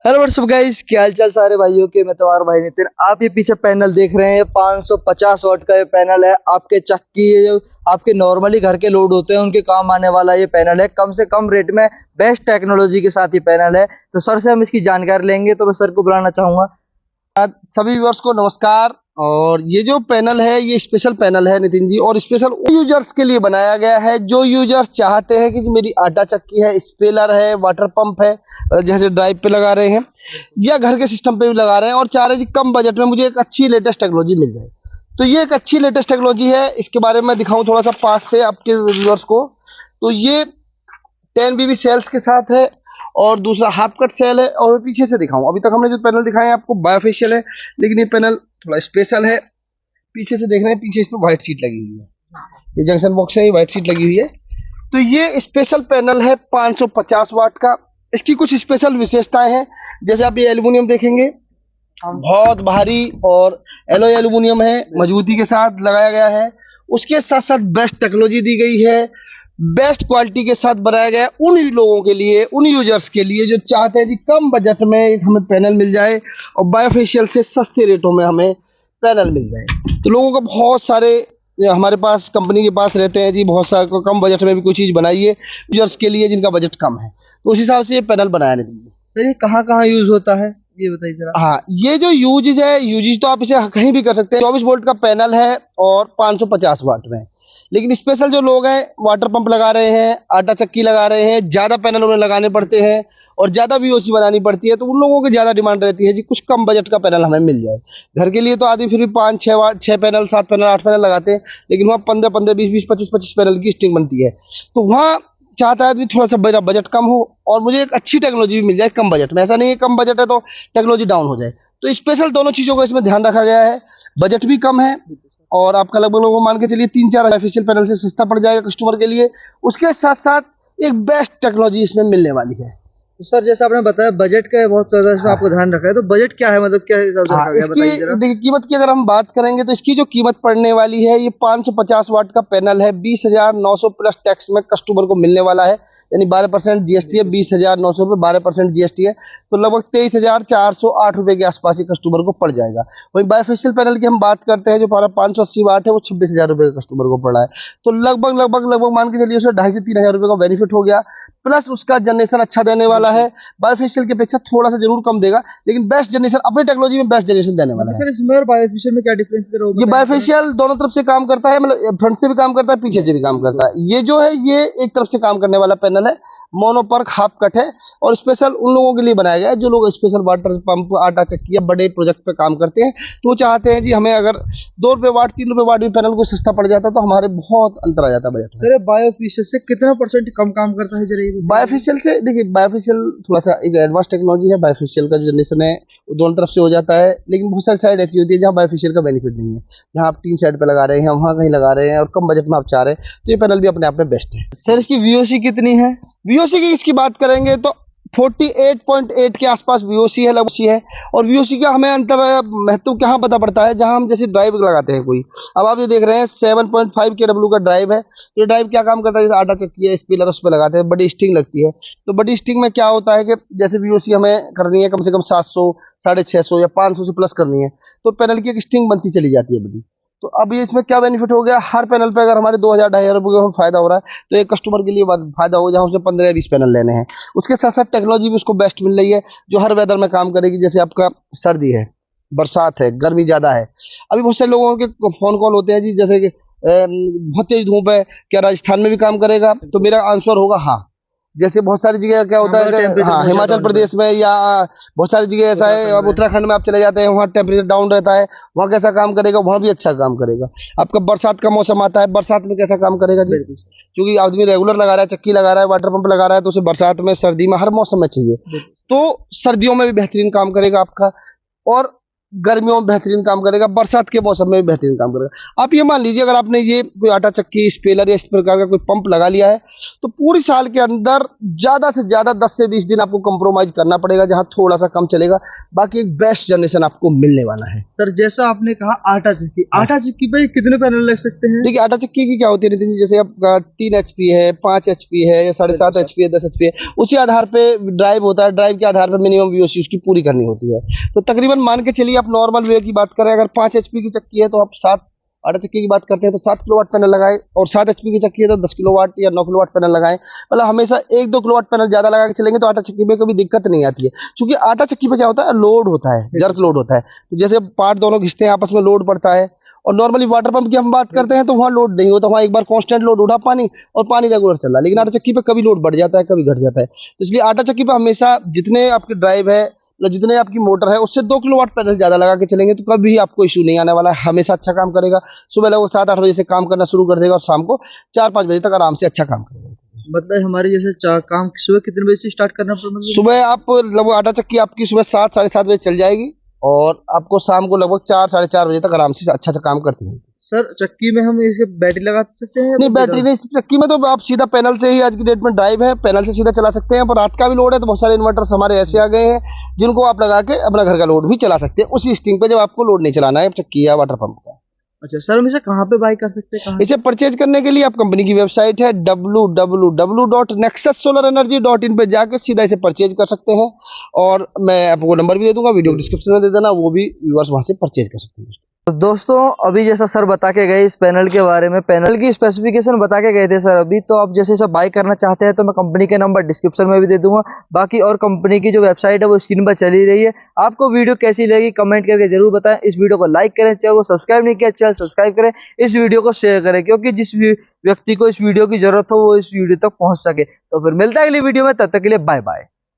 Hello what's up guys, क्या हाल चाल सारे भाइयों के। मैं तुम्हारा भाई नितिन। आप ये पीछे पैनल देख रहे हैं, 550 वाट का ये पैनल है। आपके चक्की जो आपके नॉर्मली घर के लोड होते हैं उनके काम आने वाला ये पैनल है। कम से कम रेट में बेस्ट टेक्नोलॉजी के साथ ये पैनल है। तो सर से हम इसकी जानकारी लेंगे। तो मैं सर को बुलाना चाहूंगा। सभी व्यूअर्स को नमस्कार। और ये जो पैनल है ये स्पेशल पैनल है नितिन जी, और स्पेशल यूजर्स के लिए बनाया गया है जो यूजर्स चाहते हैं कि मेरी आटा चक्की है, स्पेलर है, वाटर पंप है, जैसे ड्राइव पे लगा रहे हैं या घर के सिस्टम पे भी लगा रहे हैं, और चाह रहे हैं कम बजट में मुझे एक अच्छी लेटेस्ट टेक्नोलॉजी मिल जाए। तो ये एक अच्छी लेटेस्ट टेक्नोलॉजी है। इसके बारे में दिखाऊं थोड़ा सा पास से आपके व्यूअर्स को। तो ये 10 BB सेल्स के साथ है और दूसरा हाफ कट सेल है। और पीछे से दिखाऊं, अभी तक हमने जो पैनल दिखाए हैं आपको बायोफेशियल है, लेकिन ये पैनल थोड़ा स्पेशल है। पीछे से देख रहे हैं, पीछे इसमें व्हाइट सीट लगी हुई है, ये जंक्शन बॉक्स है, ये व्हाइट सीट लगी हुई है। तो ये स्पेशल पैनल है 550 वाट का। इसकी कुछ स्पेशल विशेषताएं हैं। जैसे आप ये एल्युमिनियम देखेंगे, बहुत भारी और एलॉय एल्युमिनियम है, मजबूती के साथ लगाया गया है। उसके साथ साथ बेस्ट टेक्नोलॉजी दी गई है, बेस्ट क्वालिटी के साथ बनाया गया है उन लोगों के लिए, उन यूजर्स के लिए जो चाहते हैं कि कम बजट में एक हमें पैनल मिल जाए और बायोफेशियल से सस्ते रेटों में हमें पैनल मिल जाए। तो लोगों को बहुत सारे हमारे पास कंपनी के पास रहते हैं जी, बहुत सारे कम बजट में भी कोई चीज़ बनाइए यूजर्स के लिए जिनका बजट कम है। तो उस हिसाब से ये पैनल बनाया नहीं। सर ये कहाँ कहाँ यूज होता है ये बताइए जरा। हाँ, ये जो यूजेज है, यूजेज तो आप इसे कहीं भी कर सकते हैं। 24 वोल्ट का पैनल है और 550 वाट में। लेकिन स्पेशल जो लोग हैं, वाटर पंप लगा रहे हैं, आटा चक्की लगा रहे हैं, ज़्यादा पैनल उन्हें लगाने पड़ते हैं और ज़्यादा VOC बनानी पड़ती है, तो उन लोगों की ज़्यादा डिमांड रहती है जी कुछ कम बजट का पैनल हमें मिल जाए। घर के लिए तो आदमी फिर भी 5-6 पैनल, 7 पैनल, 8 पैनल लगाते हैं, लेकिन वहाँ 15-15, 20-20, 25-25 पैनल की स्ट्रिंग बनती है। तो वहाँ चाहता है आदमी थोड़ा सा मेरा बजट कम हो और मुझे एक अच्छी टेक्नोलॉजी भी मिल जाए कम बजट में। ऐसा नहीं है कम बजट है तो टेक्नोलॉजी डाउन हो जाए। तो स्पेशल दोनों चीज़ों का इसमें ध्यान रखा गया है। बजट भी कम है और आपका लगभग मान के चलिए 3-4 आर्टिफिशियल पैनल से सस्ता पड़ जाएगा कस्टमर के लिए। उसके साथ साथ एक बेस्ट टेक्नोलॉजी इसमें मिलने वाली है। तो सर जैसा आपने बताया बजट का बहुत ज्यादा इसमें आपको ध्यान रखा है, तो बजट क्या है, मतलब क्या हिसाब से रखा गया इसकी बताइए जरा। देखिए कीमत की अगर हम बात करेंगे तो इसकी जो कीमत पड़ने वाली है, ये 550 वाट का पैनल है, 20,900 प्लस टैक्स में कस्टमर को मिलने वाला है। यानी 12% GST है, 20,900 पे 12% GST है, तो लगभग 23,408 रुपये के आसपास ही कस्टमर को पड़ जाएगा। वहीं बायोफेशियल पैनल की हम बात करते हैं जो 580 वाट है, वो 26,000 रुपये का कस्टमर को पड़ रहा है। तो लगभग मान के चलिए उसे 2,500 से 3,000 रुपये का बेनिफिट हो गया। प्लस उसका जनरेशन अच्छा देने वाला है, बायोफेशियल की अपेक्षा थोड़ा सा जरूर कम देगा, लेकिन बेस्ट जनरेशन, अपनी टेक्नोलॉजी में बेस्ट जनरेशन देने वाला है। सर इसमें और बायोफेशियल में क्या डिफरेंस है? ये बायोफेशियल दोनों तरफ से काम करता है, मतलब फ्रंट से भी काम करता है, पीछे से भी काम करता है। ये जो है ये एक तरफ से काम करने वाला पैनल है, मोनोपर्क हाफ कट है और स्पेशल उन लोगों के लिए बनाया गया है जो लोग स्पेशल वाटर पंप, आटा चक्की या बड़े प्रोजेक्ट पे काम करते हैं। तो वो चाहते हैं जी हमें अगर 2 रुपये वाट, 3 रुपये वाट भी पैनल को सस्ता पड़ जाता तो हमारे बहुत अंतर आ जाता बजट। सर बायोफेशियल से कितना % कम काम करता है जरा? बायोफेशियल से देखिए, बायोफेशियल थोड़ा सा एक एडवांस टेक्नोलॉजी है। बायोफेशियल का जो जनरेशन है वो दोनों तरफ से हो जाता है, लेकिन बहुत सारी साइड ऐसी होती है जहाँ बायोफेशियल का बेनिफिट नहीं है। जहाँ आप 3 साइड पे लगा रहे हैं, वहाँ कहीं लगा रहे हैं और कम बजट में आप चाह रहे हैं, तो ये पैनल भी अपने आप में बेस्ट है। सर इसकी VOC कितनी है? VOC की इसकी बात करेंगे तो 48.8 के आसपास VOC है, लगभग है। और VOC का हमें अंतर महत्व कहाँ पता पड़ता है, जहाँ हम जैसे ड्राइव लगाते हैं कोई। अब आप ये देख रहे हैं 7.5 kW का ड्राइव है। तो ड्राइव क्या काम करता है, जैसे आटा चक्की है, स्पिलर उस पर लगाते हैं, बड़ी स्टिंग लगती है। तो बड़ी स्टिंग में क्या होता है कि जैसे VOC हमें करनी है कम से कम 700, 650 या 500 से प्लस करनी है, तो पैनल की एक स्टिंग बनती चली जाती है बड़ी। तो अब ये इसमें क्या बेनिफिट हो गया, हर पैनल पे अगर हमारे 2,000-2,500 रुपये का फायदा हो रहा है, तो एक कस्टमर के लिए फायदा होगा जहाँ उसने 15 या 20 पैनल लेने हैं। उसके साथ साथ टेक्नोलॉजी भी उसको बेस्ट मिल रही है जो हर वेदर में काम करेगी। जैसे आपका सर्दी है, बरसात है, गर्मी ज़्यादा है। अभी बहुत सारे लोगों के फ़ोन कॉल होते हैं जी, जैसे कि बहुत तेज धूप है, क्या राजस्थान में भी काम करेगा? तो मेरा आंसर होगा हाँ। जैसे बहुत सारी जगह क्या होता है कि हाँ, हिमाचल प्रदेश में या बहुत सारी जगह ऐसा है, अब उत्तराखंड में आप चले जाते हैं, वहाँ टेम्परेचर डाउन रहता है, वहाँ कैसा काम करेगा? वहाँ भी अच्छा काम करेगा। आपका बरसात का मौसम आता है, बरसात में कैसा काम करेगा जी? क्योंकि आदमी रेगुलर लगा रहा है, चक्की लगा रहा है, वाटर पंप लगा रहा है, तो उसे बरसात में, सर्दी में, हर मौसम में चाहिए। तो सर्दियों में भी बेहतरीन काम करेगा आपका। और गर्मियों में बेहतरीन काम करेगा, बरसात के मौसम में भी बेहतरीन काम करेगा। आप ये मान लीजिए अगर आपने ये कोई आटा चक्की, स्पेलर या इस प्रकार का कोई पंप लगा लिया है तो पूरी साल के अंदर ज़्यादा से ज़्यादा 10 से 20 दिन आपको कंप्रोमाइज़ करना पड़ेगा, जहाँ थोड़ा सा कम चलेगा, बाकी एक बेस्ट जनरेशन आपको मिलने वाला है। सर जैसा आपने कहा आटा चक्की पे कितने पैनल लग सकते हैं? देखिए आटा चक्की की क्या होती है नितिन जी, जैसे आपका 3 HP है, 5 HP है या 7.5 HP है, 10 HP है, उसी आधार पे ड्राइव होता है। ड्राइव के आधार पर मिनिमम VOC उसकी पूरी करनी होती है। तो तकरीबन मान के चलिए आप नॉर्मल वे की बात करें, अगर 5 HP की चक्की है तो आप 7, आटा चक्की की बात करते हैं तो 7 किलोवाट पैनल लगाए, और 7 HP की चक्की है तो 10 किलोवाट या 9 किलोवाट पैनल लगाएं। मतलब हमेशा 1-2 किलोवाट पैनल ज़्यादा लगा के चलेंगे तो आटा चक्की में कभी दिक्कत नहीं आती है, क्योंकि आटा चक्की पे क्या होता है, लोड होता है, जर्क लोड होता है। तो जैसे पार्ट दोनों घिसते हैं आपस में, लोड पड़ता है। और नॉर्मली वाटर पंप की हम बात करते हैं तो वहाँ लोड नहीं होता, वहाँ एक बार कांस्टेंट लोड उठा पानी और पानी रेगुलर चल रहा है। लेकिन आटा चक्की पे कभी लोड बढ़ जाता है, कभी घट जाता है। तो इसलिए आटा चक्की पे हमेशा जितने आपके ड्राइव है, जितने आपकी मोटर है, उससे 2 किलोवाट पैनल ज़्यादा लगा के चलेंगे तो कभी आपको इशू नहीं आने वाला है, हमेशा अच्छा काम करेगा। सुबह लगभग 7-8 बजे से काम करना शुरू कर देगा और शाम को 4-5 बजे तक आराम से अच्छा काम करेगा। मतलब हमारे जैसे काम सुबह कितने बजे से स्टार्ट करना पड़ेगा? सुबह आप लगभग आटा चक्की आपकी सुबह 7-7:30 बजे चल जाएगी और आपको शाम को लगभग 4-4:30 बजे तक आराम से अच्छा काम करती है। सर चक्की में हम इसके बैटरी लगा सकते हैं? नहीं, बैटरी नहीं, चक्की में तो आप सीधा पैनल से ही, आज की डेट में ड्राइव है, पैनल से सीधा चला सकते हैं। पर रात का भी लोड है तो बहुत सारे इन्वर्टर्स हमारे ऐसे आ गए हैं जिनको आप लगा के अपना घर का लोड भी चला सकते हैं उसी स्टिंग पे, जब आपको लोड नहीं चलाना है चक्की या वाटर पंप का। अच्छा सर, हम इसे कहाँ पे बाय कर सकते हैं? इसे परचेज करने के लिए आप कंपनी की वेबसाइट है www.nexussolarenergy.in पे जाके सीधा इसे परचेज कर सकते हैं। और मैं आपको नंबर भी दे दूंगा, वीडियो डिस्क्रिप्शन में दे देना, वो भी व्यूअर्स वहां से परचेज कर सकते हैं। तो दोस्तों अभी जैसा सर बता के गए इस पैनल के बारे में, पैनल की स्पेसिफिकेशन बता के गए थे सर अभी, तो आप जैसे इसे बाय करना चाहते हैं तो मैं कंपनी के नंबर डिस्क्रिप्शन में भी दे दूंगा। बाकी और कंपनी की जो वेबसाइट है वो स्क्रीन पर चली रही है। आपको वीडियो कैसी लगी कमेंट करके जरूर बताएं। इस वीडियो को लाइक करें, चैनल को सब्सक्राइब नहीं किया चैनल सब्सक्राइब करें, इस वीडियो को शेयर करें, क्योंकि जिस व्यक्ति को इस वीडियो की जरूरत हो वो इस वीडियो तक पहुंच सके। तो फिर मिलता है अगली वीडियो में, तब तक के लिए बाय बाय।